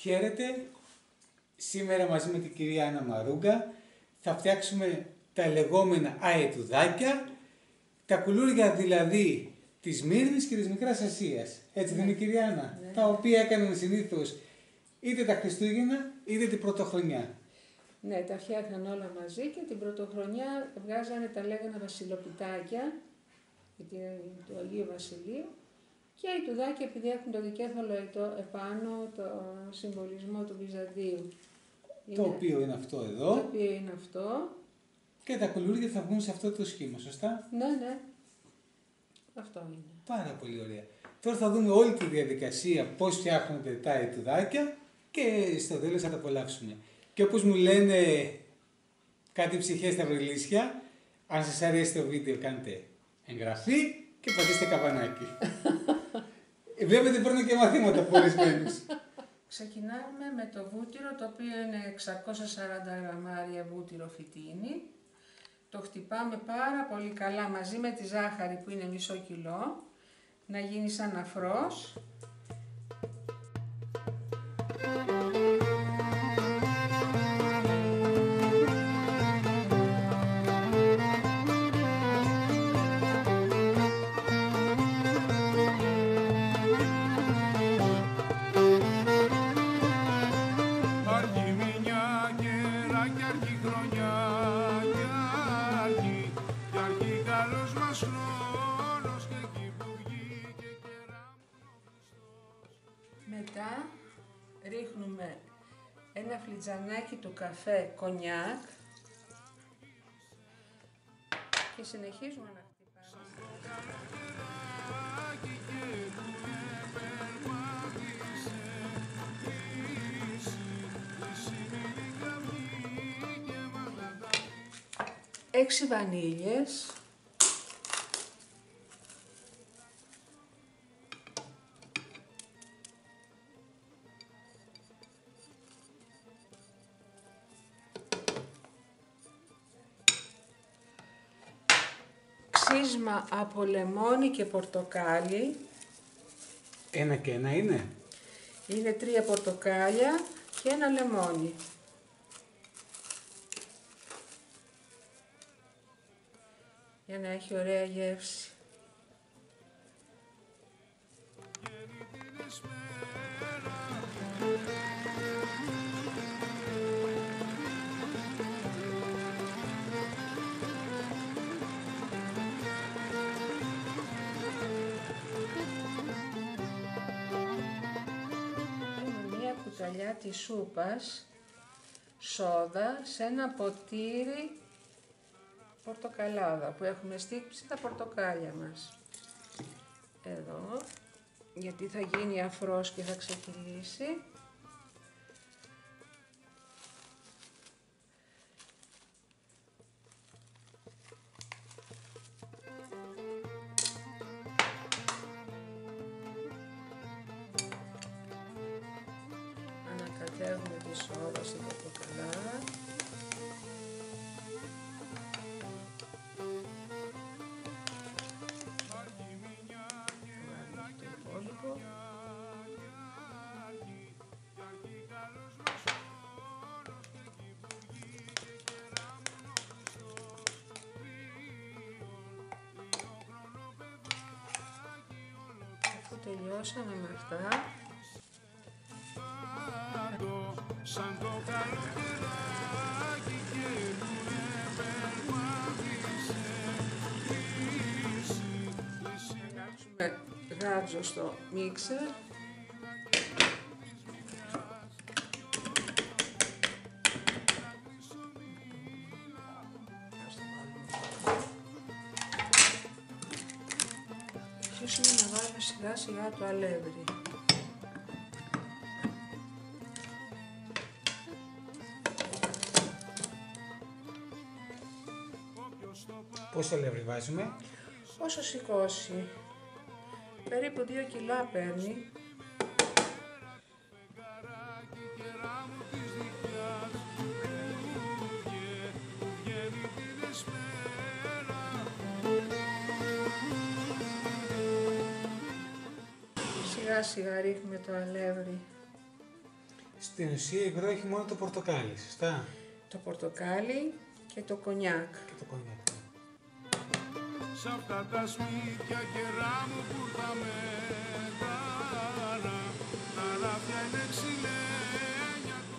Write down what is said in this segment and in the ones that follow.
Χαίρετε, σήμερα μαζί με την κυρία Άννα Μαρούγκα θα φτιάξουμε τα λεγόμενα αετουδάκια, τα κουλούρια δηλαδή της Μύρνης και της Μικράς Ασίας. Έτσι δεν είναι κυρία Άννα? Ναι. Τα οποία έκαναν συνήθως είτε τα Χριστούγεννα είτε την Πρωτοχρονιά. Ναι, τα φτιάχναν όλα μαζί και την Πρωτοχρονιά βγάζανε τα λέγανα βασιλοπιτάκια του Αγίου Βασιλείου και οι αετουδάκια επειδή έχουν το δικέφαλο επάνω το συμβολισμό του Βυζαντίου. Το οποίο είναι αυτό εδώ. Το οποίο είναι αυτό. Και τα κουλούρια θα βγουν σε αυτό το σχήμα, σωστά? Ναι, ναι. Αυτό είναι. Πάρα πολύ ωραία. Τώρα θα δούμε όλη τη διαδικασία πώς φτιάχνονται τα αετουδάκια και στο τέλος θα τα απολαύσουμε. Και όπως μου λένε κάτι ψυχές στα βρελίσια, αν σας αρέσει το βίντεο κάντε εγγραφή και πατήστε καμπανάκι. Βλέπετε παίρνω και μαθήματα από ορισμένους. Ξεκινάμε με το βούτυρο, το οποίο είναι 640 γραμμάρια βούτυρο φυτίνη. Το χτυπάμε πάρα πολύ καλά μαζί με τη ζάχαρη που είναι μισό κιλό, να γίνει σαν αφρός. Μετά ρίχνουμε ένα φλιτζανάκι του καφέ κονιάκ και συνεχίζουμε να χτυπάμε. Έξι βανίλιες. Ξύσμα από λεμόνι και πορτοκάλι. Ένα και ένα είναι? Είναι 3 πορτοκάλια και ένα λεμόνι. Για να έχει ωραία γεύση. Μία κουταλιά της σούπας σόδα σε ένα ποτήρι πορτοκαλάδα που έχουμε στύψει τα πορτοκάλια μας. Εδώ, γιατί θα γίνει αφρός και θα ξεκυλήσει. Ανακατεύουμε τη σόδα στην πορτοκαλάδα. Αφού τελειώσαμε με αυτά, θα αλλάξουμε γάτζο στο μίξερ. Ίσως είναι να βάλουμε σιγά σιγά το αλεύρι. Πόσο αλεύρι βάζουμε? Όσο σηκώσει. Περίπου 2 κιλά παίρνει. Σιγά σιγά ρίχνουμε το αλεύρι Στην ουσία υγρό έχει μόνο το πορτοκάλι, σωστά? Το πορτοκάλι και το κονιάκ. Και το κονιάκ. Σ' αυτά τα σπίτια καιρά μου που τα μέταρα, τα ράφια είναι ξυλένια του.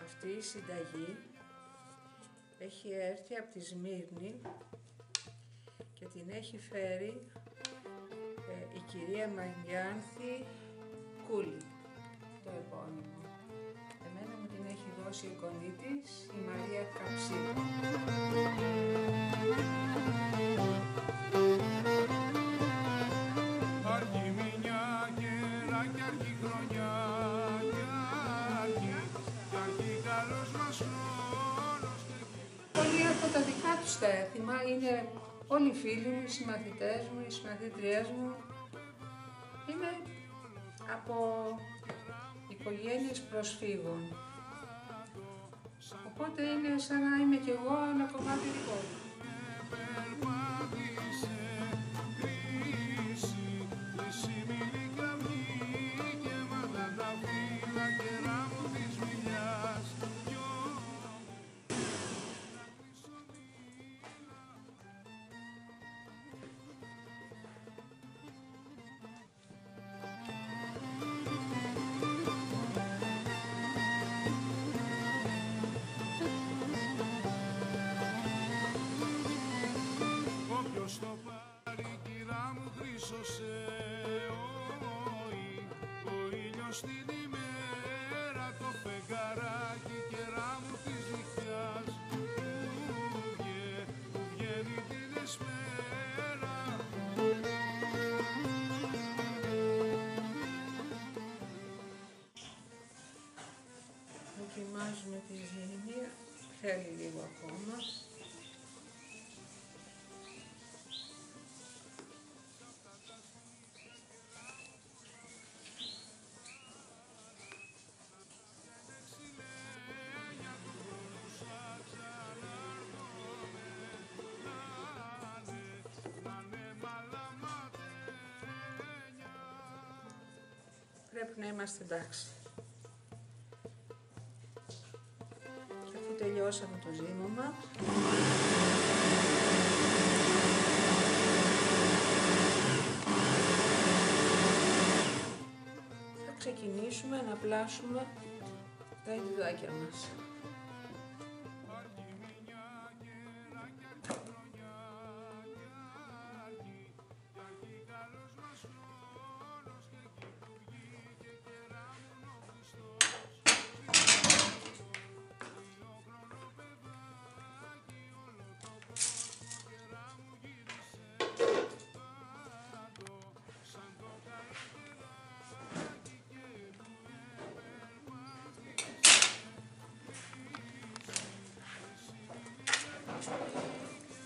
Αυτή η συνταγή έχει έρθει από τη Σμύρνη και την έχει φέρει η κυρία Μαριάνθη Κούλη, το επώνυμο. Εμένα μου την έχει δώσει η κονή της, η Μαρία Καψίδου. Αργή μηνιά καιρά κι αργή χρονιά κι αργή καλός μας χρόνος. Πολλοί από τα δικά τους τα έθιμα είναι όλοι οι φίλοι μου, οι συμμαθητές μου, οι συμμαθήτριές μου. Είμαι από οικογένειες προσφύγων. Οπότε είναι σαν να είμαι κι εγώ ένα κομμάτι δικό μου. Όποιος το πάρει κυρά μου χρύσωσε ο ήλιος την ημέρα, το φεγγαράκι καιρά μου της νυχτιάς που βγαίνει την εσπέρα. Δοκιμάζουμε τη ζύμη, θέλει λίγο ακόμα. Πρέπει να είμαστε εντάξει. Και αφού τελειώσαμε το ζύμωμα, θα ξεκινήσουμε να πλάσουμε τα ιδιδάκια μας.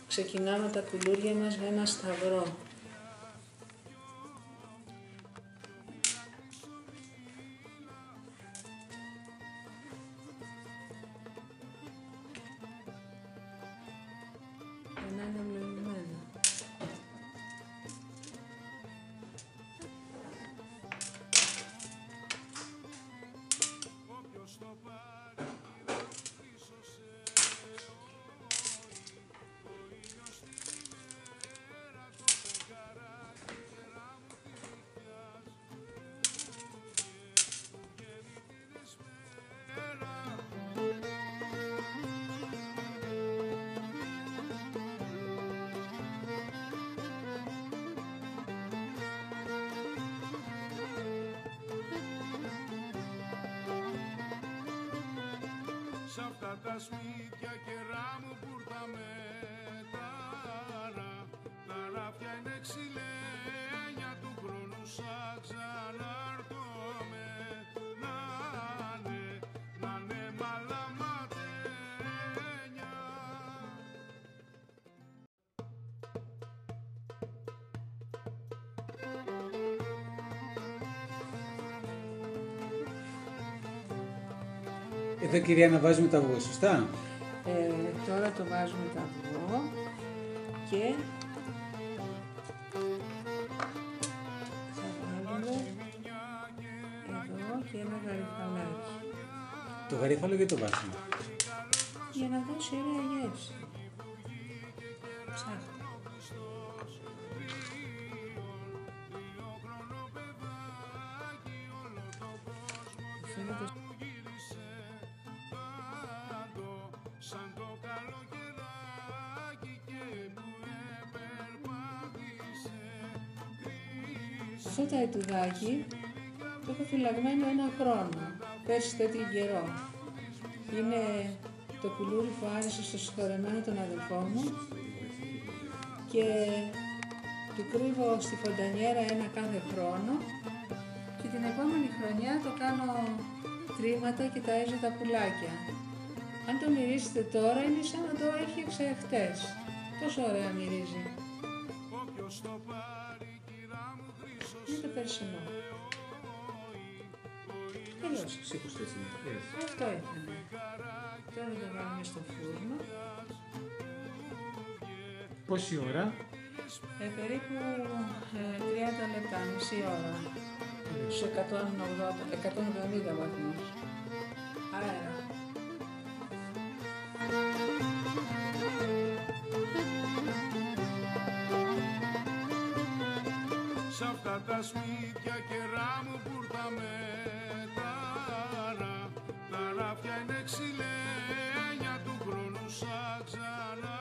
Ξεκινάμε τα κουλούρια μας με ένα σταυρό. Για να είναι ευλογημένα. Σ' αυτά τα σπίτια καιρά μου που τα μέταρα, τα ράφια είναι ξυλένια του χρόνου σαν ξανάρθομαι. Να είναι μαλαματένια. Εδώ κυρία να βάζουμε το αυγό, σωστά? Τώρα το βάζουμε το αυγό και γαριφαλάκι. Το γαρίφαλο γιατί το βάζουμε? Για να δώσει ωραία γεύση. Ψάχτε. Φαίνεται σαν το καλοκαιράκι και που επερπάτησε. αυτό το αετουδάκι το έχω φυλαγμένο 1 χρόνο, πέρσι τέτοιο καιρό. Είναι το κουλούρι που άρεσε στο συγχωρεμένο τον αδελφό μου και του κρύβω στη φοντανιέρα 1 κάθε χρόνο και την επόμενη χρονιά το κάνω τρίματα και ταΐζω τα πουλάκια. Αν το μυρίσετε τώρα είναι σαν να το έχει εξεχτές. Τόσο ωραία μυρίζει. Είναι το περσινό. Τέλος. Αυτό ήταν. Τώρα το βάλουμε στο φούρνο. Πόση ώρα? Περίπου 30 λεπτά, μισή ώρα. Στους 170 βαθμούς. Αέρα. Σ' αυτά τα σπίτια κερά μου πούρτα με τάρα, τα ράφια είναι ξυλένια του χρόνου σαν ξανά.